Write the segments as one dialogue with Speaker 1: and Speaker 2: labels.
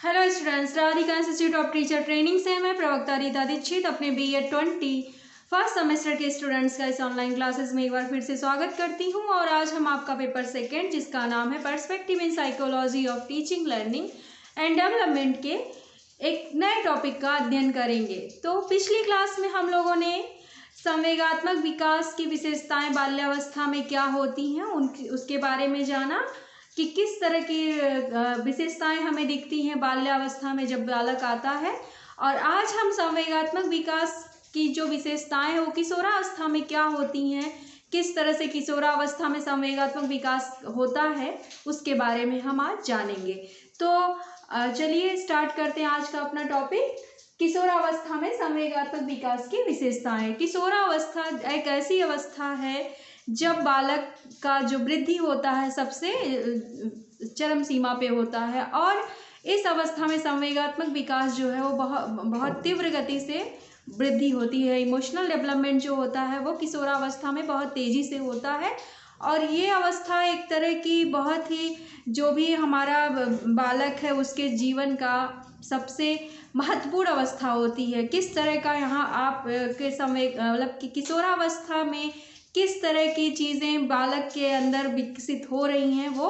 Speaker 1: Hello students, Radhika institute of teacher training से मैं प्रवक्ता रीता दीक्षित अपने BEd 20 फर्स्ट सेमेस्टर के स्टूडेंट्स का इस ऑनलाइन क्लासेस में एक बार फिर से स्वागत करती हूं। और आज हम आपका पेपर सेकंड, जिसका नाम है perspective in psychology of teaching learning and development, के एक नए टॉपिक का अध्ययन करेंगे। तो पिछली क्लास में हम लोगों ने संवेगात्मक विकास की विशेषताएं बाल्यावस्था में क्या होती हैं उसके बारे में जाना कि किस तरह की विशेषताएं हमें दिखती हैं बाल्यावस्था में जब बालक आता है। और आज हम संवेगात्मक विकास की जो विशेषताएं वो किशोरावस्था में क्या होती हैं, किस तरह से किशोरावस्था में संवेगात्मक विकास होता है, उसके बारे में हम आज जानेंगे। तो चलिए स्टार्ट करते हैं आज का अपना टॉपिक, किशोरावस्था में संवेगात्मक विकास की विशेषताएं। किशोरावस्था एक ऐसी अवस्था है जब बालक का जो वृद्धि होता है सबसे चरम सीमा पे होता है, और इस अवस्था में संवेगात्मक विकास जो है वो बहुत तीव्र गति से वृद्धि होती है। इमोशनल डेवलपमेंट जो होता है वो किशोरावस्था में बहुत तेज़ी से होता है। और ये अवस्था एक तरह की बहुत ही, जो भी हमारा बालक है उसके जीवन का सबसे महत्वपूर्ण अवस्था होती है। किस तरह का यहाँ आप के मतलब कि किशोरावस्था में किस तरह की चीज़ें बालक के अंदर विकसित हो रही हैं, वो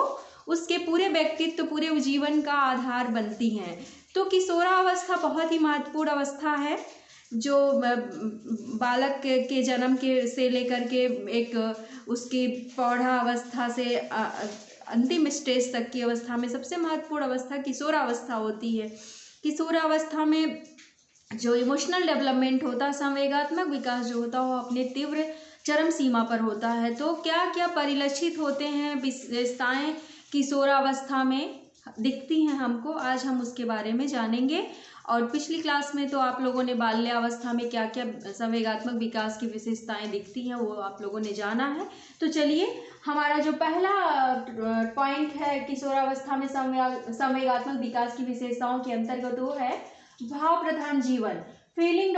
Speaker 1: उसके पूरे व्यक्तित्व, पूरे जीवन का आधार बनती हैं। तो किशोरावस्था बहुत ही महत्वपूर्ण अवस्था है, जो बालक के जन्म के से लेकर के एक उसकी प्रौढ़ा अवस्था से अंतिम स्टेज तक की अवस्था में सबसे महत्वपूर्ण अवस्था किशोरावस्था होती है। किशोरावस्था में जो इमोशनल डेवलपमेंट होता है, संवेगात्मक विकास जो होता है, वो अपने तीव्र चरम सीमा पर होता है। तो क्या क्या परिलक्षित होते हैं, विशेषताएं किशोरावस्था में दिखती हैं हमको, आज हम उसके बारे में जानेंगे। और पिछली क्लास में तो आप लोगों ने बाल्यावस्था में क्या क्या संवेगात्मक विकास की विशेषताएं दिखती हैं वो आप लोगों ने जाना है। तो चलिए, हमारा जो पहला पॉइंट है किशोरावस्था में संवेगात्मक विकास की विशेषताओं के अंतर्गत, वो है भाव प्रधान जीवन, फीलिंग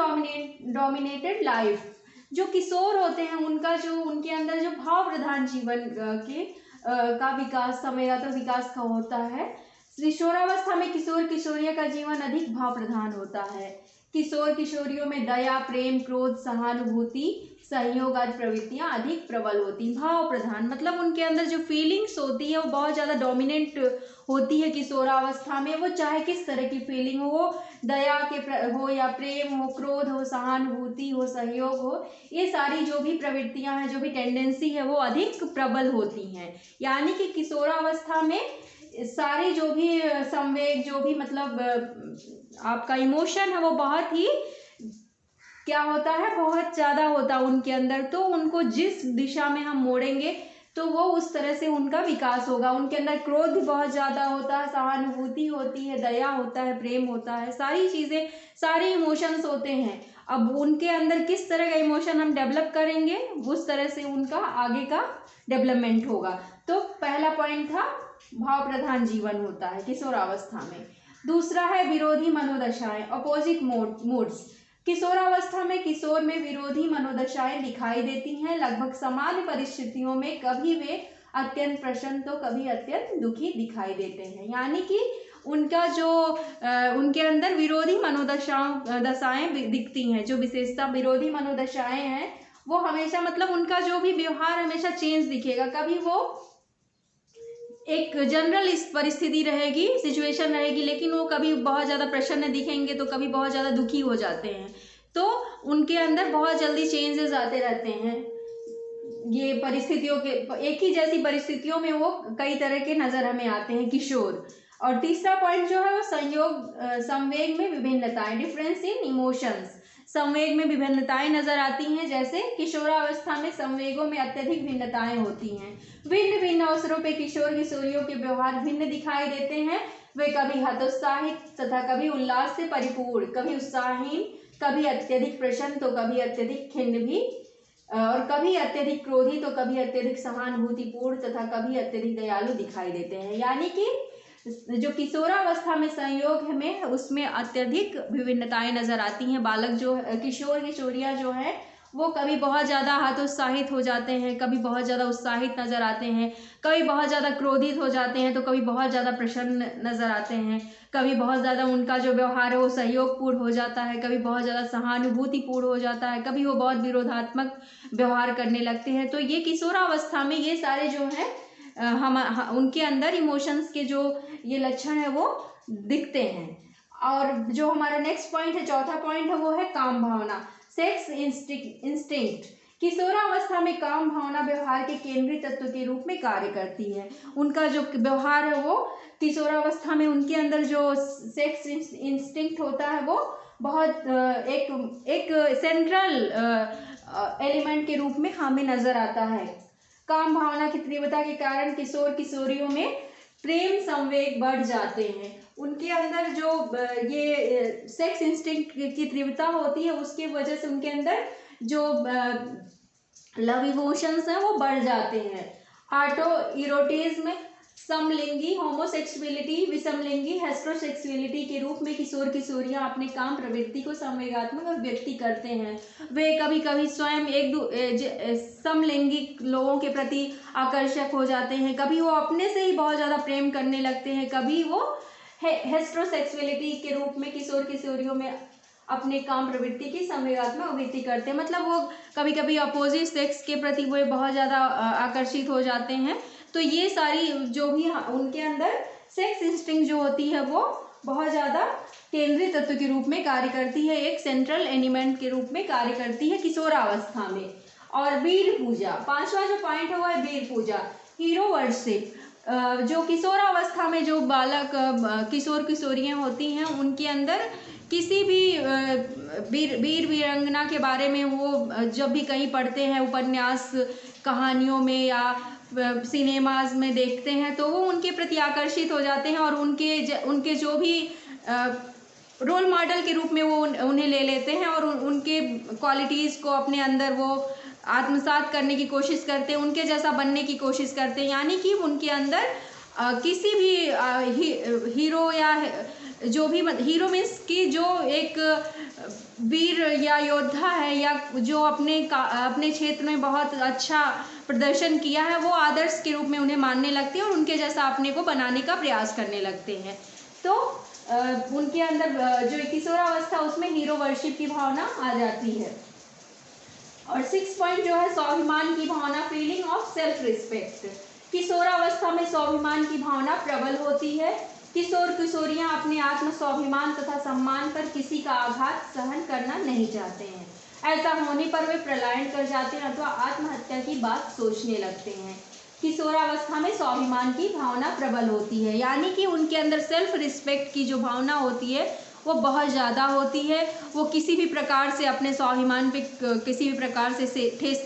Speaker 1: डोमिनेटेड लाइफ। जो किशोर होते हैं उनके अंदर जो भाव प्रधान जीवन का विकास, संवेगात्मक विकास का होता है। किशोरावस्था में किशोर किशोरियों का जीवन अधिक भाव प्रधान होता है। किशोर किशोरियों में दया, प्रेम, क्रोध, सहानुभूति, सहयोग आदि प्रवृत्तियां अधिक प्रबल होती। भाव प्रधान मतलब उनके अंदर जो फीलिंग्स होती है वो बहुत ज़्यादा डोमिनेंट होती है किशोरावस्था में। वो चाहे किस तरह की फीलिंग हो, दया के हो या प्रेम हो, क्रोध हो, सहानुभूति हो, सहयोग हो, ये सारी जो भी प्रवृत्तियां हैं, जो भी टेंडेंसी है, वो अधिक प्रबल होती हैं। यानी कि किशोरावस्था में सारे जो भी संवेग, जो भी मतलब आपका इमोशन है, वो बहुत ही क्या होता है, बहुत ज़्यादा होता है उनके अंदर। तो उनको जिस दिशा में हम मोड़ेंगे तो वो उस तरह से उनका विकास होगा। उनके अंदर क्रोध भी बहुत ज़्यादा होता है, सहानुभूति होती है, दया होता है, प्रेम होता है, सारी चीज़ें, सारे इमोशंस होते हैं। अब उनके अंदर किस तरह का इमोशन हम डेवलप करेंगे, उस तरह से उनका आगे का डेवलपमेंट होगा। तो पहला पॉइंट था भाव प्रधान जीवन होता है किशोरावस्था में। दूसरा है विरोधी मनोदशाएं, अपोजिट मूड्स। किशोरावस्था में किशोर में विरोधी मनोदशाएं दिखाई देती हैं। लगभग सामान्य परिस्थितियों में कभी वे अत्यंत प्रसन्न तो कभी अत्यंत दुखी दिखाई देते हैं। यानी कि उनका जो उनके अंदर विरोधी दशाएं दिखती हैं। जो विशेषता विरोधी मनोदशाएं हैं वो हमेशा, मतलब उनका जो भी व्यवहार हमेशा चेंज दिखेगा। कभी वो एक जनरल इस परिस्थिति रहेगी, सिचुएशन रहेगी, लेकिन वो कभी बहुत ज़्यादा प्रसन्न दिखेंगे तो कभी बहुत ज़्यादा दुखी हो जाते हैं। तो उनके अंदर बहुत जल्दी चेंजेस आते रहते हैं। ये परिस्थितियों के, एक ही जैसी परिस्थितियों में वो कई तरह के नज़र हमें आते हैं किशोर। और तीसरा पॉइंट जो है वो संवेग में विभिन्नताएं, डिफरेंस इन इमोशंस। संवेग में विभिन्नताएं नजर आती हैं। जैसे किशोरावस्था में संवेगों में अत्यधिक भिन्नताएं होती हैं। भिन्न भिन्न अवसरों पे किशोर किशोरियों के व्यवहार भिन्न दिखाई देते हैं। वे कभी हतोत्साहित तथा कभी उल्लास से परिपूर्ण, कभी उत्साहहीन, कभी अत्यधिक प्रसन्न तो कभी अत्यधिक खिन्न भी, और कभी अत्यधिक क्रोधी तो कभी अत्यधिक सहानुभूतिपूर्ण तथा कभी अत्यधिक दयालु दिखाई देते हैं। यानी कि जो किशोरावस्था में संयोग में उसमें अत्यधिक विभिन्नताएं नजर आती हैं। बालक जो किशोर किशोरियां जो है वो कभी बहुत ज़्यादा हतोत्साहित हो जाते हैं, कभी बहुत ज़्यादा उत्साहित नज़र आते हैं, कभी बहुत ज़्यादा क्रोधित हो जाते हैं, तो कभी बहुत ज़्यादा प्रसन्न नज़र आते हैं, कभी बहुत ज़्यादा उनका जो व्यवहार है वो सहयोगपूर्ण हो जाता है, कभी बहुत ज़्यादा सहानुभूतिपूर्ण हो जाता है, कभी वो बहुत विरोधात्मक व्यवहार करने लगते हैं। तो ये किशोरावस्था में ये सारे जो हैं उनके अंदर इमोशंस के जो ये लक्षण है वो दिखते हैं। और जो हमारा नेक्स्ट पॉइंट है, चौथा पॉइंट है, वो है काम भावना, सेक्स इंस्टिंक्ट। किशोरावस्था में काम भावना व्यवहार के केंद्रीय तत्व के रूप में कार्य करती है। उनका जो व्यवहार है वो किशोरावस्था में उनके अंदर जो सेक्स इंस्टिंक्ट होता है वो बहुत एक सेंट्रल एलिमेंट के रूप में हमें नजर आता है। काम भावना की तीव्रता के कारण किशोर किशोरियों में प्रेम संवेग बढ़ जाते हैं। उनके अंदर जो ये सेक्स इंस्टिंक्ट की तीव्रता होती है उसके वजह से उनके अंदर जो लव इमोशंस हैं वो बढ़ जाते हैं। ऑटो इरोटिज्म, समलिंगी होमोसेक्सुअलिटी, विषमलिंगी हेटेरोसेक्सुअलिटी के रूप में किशोर किशोरियां अपने काम प्रवृत्ति को संवेगात्मक अभिव्यक्ति करते हैं। वे कभी कभी स्वयं समलिंगी लोगों के प्रति आकर्षक हो जाते हैं, कभी वो अपने से ही बहुत ज़्यादा प्रेम करने लगते हैं, कभी वो हेटेरोसेक्सुअलिटी के रूप में किशोर किशोरियों में अपने काम प्रवृत्ति की संवेगात्मक अभिव्यक्ति करते हैं। मतलब वो कभी कभी अपोजिट सेक्स के प्रति वो बहुत ज़्यादा आकर्षित हो जाते हैं। तो ये सारी जो भी उनके अंदर सेक्स इंस्टिंक्ट जो होती है वो बहुत ज़्यादा केंद्रीय तत्व के रूप में कार्य करती है, एक सेंट्रल एलिमेंट के रूप में कार्य करती है किशोरावस्था में। और वीर पूजा, पांचवा जो पॉइंट है वो है वीर पूजा, हीरो वर्शिप। जो किशोरावस्था में जो बालक किशोर किशोरियाँ होती हैं उनके अंदर किसी भी वीर वीरांगना के बारे में वो जब भी कहीं पढ़ते हैं, उपन्यास कहानियों में या सिनेमाज में देखते हैं, तो वो उनके प्रति आकर्षित हो जाते हैं और उनके जो भी रोल मॉडल के रूप में वो उन्हें ले लेते हैं और उनके क्वालिटीज़ को अपने अंदर वो आत्मसात करने की कोशिश करते हैं, उनके जैसा बनने की कोशिश करते हैं। यानी कि उनके अंदर किसी भी हीरो या जो भी हीरो मीन्स की जो एक वीर या योद्धा है या जो अपने क्षेत्र में बहुत अच्छा प्रदर्शन किया है, वो आदर्श के रूप में उन्हें मानने लगते हैं और उनके जैसा अपने को बनाने का प्रयास करने लगते हैं। तो उनके अंदर जो किशोरावस्था उसमें हीरो वर्शिप की भावना आ जाती है। और 6 पॉइंट जो है स्वाभिमान की भावना, फीलिंग ऑफ सेल्फ रिस्पेक्ट। किशोरावस्था में स्वाभिमान की भावना प्रबल होती है। किशोर किशोरियां अपने आत्म स्वाभिमान तथा सम्मान पर किसी का आघात सहन करना नहीं चाहते हैं। ऐसा होने पर वे पलायन कर जाते हैं अथवा आत्महत्या की बात सोचने लगते हैं। किशोरावस्था में स्वाभिमान की भावना प्रबल होती है, यानी कि उनके अंदर सेल्फ रिस्पेक्ट की जो भावना होती है वो बहुत ज़्यादा होती है। वो किसी भी प्रकार से अपने स्वाभिमान पे किसी भी प्रकार से ठेस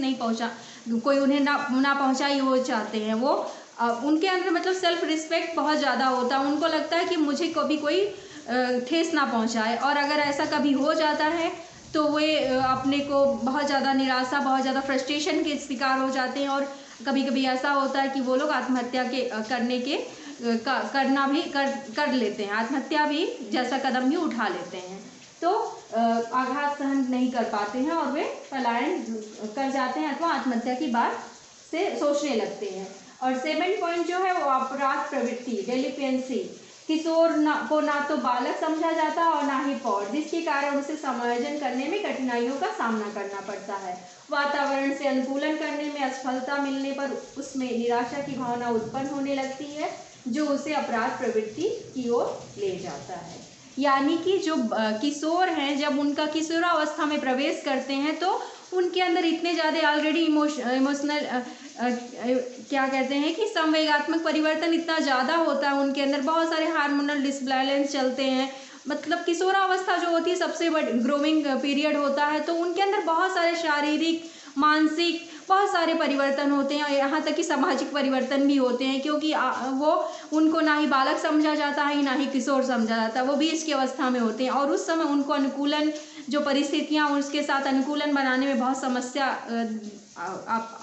Speaker 1: नहीं पहुंचा, कोई उन्हें ना पहुंचाई वो चाहते हैं। वो उनके अंदर मतलब सेल्फ रिस्पेक्ट बहुत ज़्यादा होता है। उनको लगता है कि मुझे कभी कोई ठेस ना पहुंचाए, और अगर ऐसा कभी हो जाता है तो वे अपने को बहुत ज़्यादा निराशा, बहुत ज़्यादा फ्रस्ट्रेशन के शिकार हो जाते हैं। और कभी कभी ऐसा होता है कि वो लोग आत्महत्या करना भी कर लेते हैं, आत्महत्या भी जैसा कदम भी उठा लेते हैं। तो आघात सहन नहीं कर पाते हैं और वे पलायन कर जाते हैं अथवा आत्महत्या की बात से सोचने लगते हैं। और 7 पॉइंट जो है वो अपराध प्रवृत्ति, डेलिक्वेंसी। किशोर को ना तो बालक समझा जाता और ना ही पौर, जिसके कारण उसे समायोजन करने में कठिनाइयों का सामना करना पड़ता है। वातावरण से अनुकूलन करने में असफलता मिलने पर उसमें निराशा की भावना उत्पन्न होने लगती है, जो उसे अपराध प्रवृत्ति की ओर ले जाता है। यानी कि जो किशोर हैं, जब उनका किशोरावस्था में प्रवेश करते हैं तो उनके अंदर इतने ज़्यादा ऑलरेडी इमोशनल क्या कहते हैं कि संवेगात्मक परिवर्तन इतना ज़्यादा होता है उनके अंदर, बहुत सारे हार्मोनल डिसबैलेंस चलते हैं। मतलब किशोरावस्था जो होती है सबसे बड़ी ग्रोइंग पीरियड होता है, तो उनके अंदर बहुत सारे शारीरिक, मानसिक बहुत सारे परिवर्तन होते हैं और यहाँ तक कि सामाजिक परिवर्तन भी होते हैं, क्योंकि वो उनको ना ही बालक समझा जाता है ना ही किशोर समझा जाता है, वो बीच की अवस्था में होते हैं। और उस समय उनको अनुकूलन, जो परिस्थितियाँ उसके साथ अनुकूलन बनाने में बहुत समस्या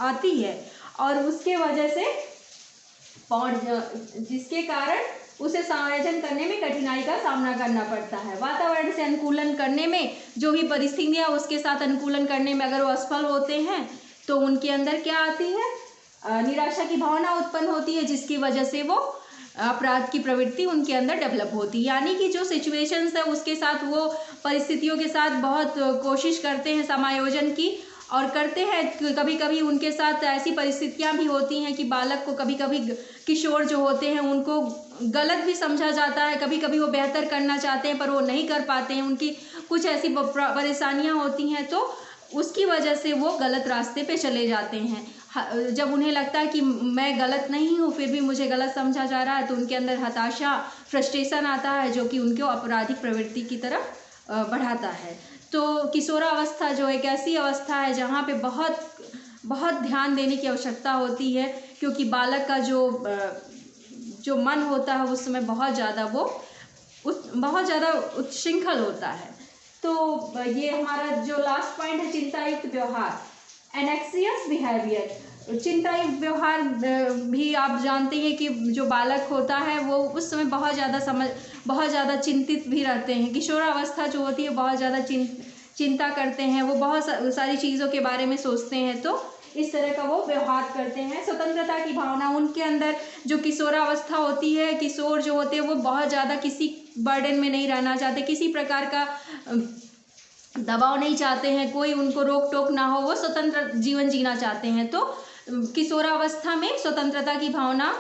Speaker 1: आती है, और उसके वजह से जिसके कारण उसे समायोजन करने में कठिनाई का सामना करना पड़ता है। वातावरण से अनुकूलन करने में, जो भी परिस्थितियाँ उसके साथ अनुकूलन करने में अगर वो असफल होते हैं तो उनके अंदर क्या आती है, निराशा की भावना उत्पन्न होती है, जिसकी वजह से वो अपराध की प्रवृत्ति उनके अंदर डेवलप होती है। यानी कि जो सिचुएशंस है उसके साथ वो परिस्थितियों के साथ बहुत कोशिश करते हैं समायोजन की और करते हैं। कभी कभी उनके साथ ऐसी परिस्थितियां भी होती हैं कि बालक को, कभी कभी किशोर जो होते हैं उनको गलत भी समझा जाता है, कभी कभी वो बेहतर करना चाहते हैं पर वो नहीं कर पाते हैं, उनकी कुछ ऐसी परेशानियां होती हैं तो उसकी वजह से वो गलत रास्ते पे चले जाते हैं। जब उन्हें लगता है कि मैं गलत नहीं हूँ फिर भी मुझे गलत समझा जा रहा है तो उनके अंदर हताशा, फ्रस्ट्रेशन आता है, जो कि उनको आपराधिक प्रवृत्ति की तरफ बढ़ाता है। तो किशोरावस्था जो एक ऐसी अवस्था है जहाँ पे बहुत बहुत ध्यान देने की आवश्यकता होती है, क्योंकि बालक का जो मन होता है उस समय बहुत ज़्यादा उच्छृंखल होता है। तो ये हमारा जो लास्ट पॉइंट है, चिंतायुक्त व्यवहार, एनेक्सियस बिहेवियर। चिंतायुक्त व्यवहार भी आप जानते हैं कि जो बालक होता है वो उस समय बहुत ज़्यादा चिंतित भी रहते हैं। किशोरावस्था जो होती है बहुत ज़्यादा चिंता करते हैं, वो बहुत सारी चीज़ों के बारे में सोचते हैं, तो इस तरह का वो व्यवहार करते हैं। स्वतंत्रता की भावना उनके अंदर, जो किशोरावस्था होती है, किशोर जो होते हैं वो बहुत ज़्यादा किसी बर्डन में नहीं रहना चाहते, किसी प्रकार का दबाव नहीं चाहते हैं, कोई उनको रोक टोक ना हो, वो स्वतंत्र जीवन जीना चाहते हैं। तो किशोरावस्था में स्वतंत्रता की भावना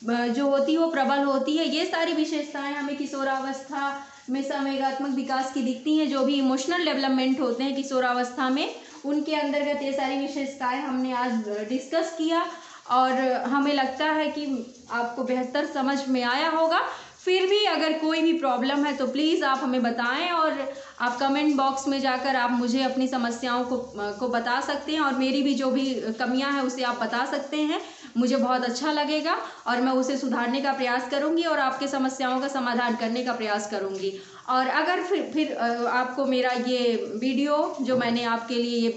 Speaker 1: जो होती है वो प्रबल होती है। ये सारी विशेषताएं हमें किशोरावस्था में संवेगात्मक विकास की दिखती हैं। जो भी इमोशनल डेवलपमेंट होते हैं किशोरावस्था में, उनके अंतर्गत ये सारी विशेषताएं हमने आज डिस्कस किया और हमें लगता है कि आपको बेहतर समझ में आया होगा। फिर भी अगर कोई भी प्रॉब्लम है तो प्लीज़ आप हमें बताएं और आप कमेंट बॉक्स में जाकर आप मुझे अपनी समस्याओं को बता सकते हैं और मेरी भी जो भी कमियां हैं उसे आप बता सकते हैं। मुझे बहुत अच्छा लगेगा और मैं उसे सुधारने का प्रयास करूंगी और आपके समस्याओं का समाधान करने का प्रयास करूंगी। और अगर फिर आपको मेरा ये वीडियो जो मैंने आपके लिए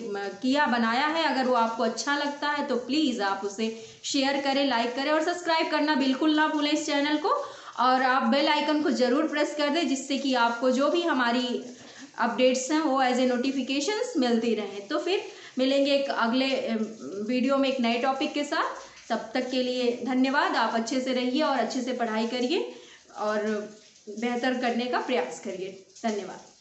Speaker 1: बनाया है, अगर वो आपको अच्छा लगता है तो प्लीज़ आप उसे शेयर करें, लाइक करें और सब्सक्राइब करना बिल्कुल ना भूलें इस चैनल को। और आप बेल आइकन को ज़रूर प्रेस कर दें, जिससे कि आपको जो भी हमारी अपडेट्स हैं वो एज ए नोटिफिकेशंस मिलती रहें। तो फिर मिलेंगे एक अगले वीडियो में एक नए टॉपिक के साथ। तब तक के लिए धन्यवाद। आप अच्छे से रहिए और अच्छे से पढ़ाई करिए और बेहतर करने का प्रयास करिए। धन्यवाद।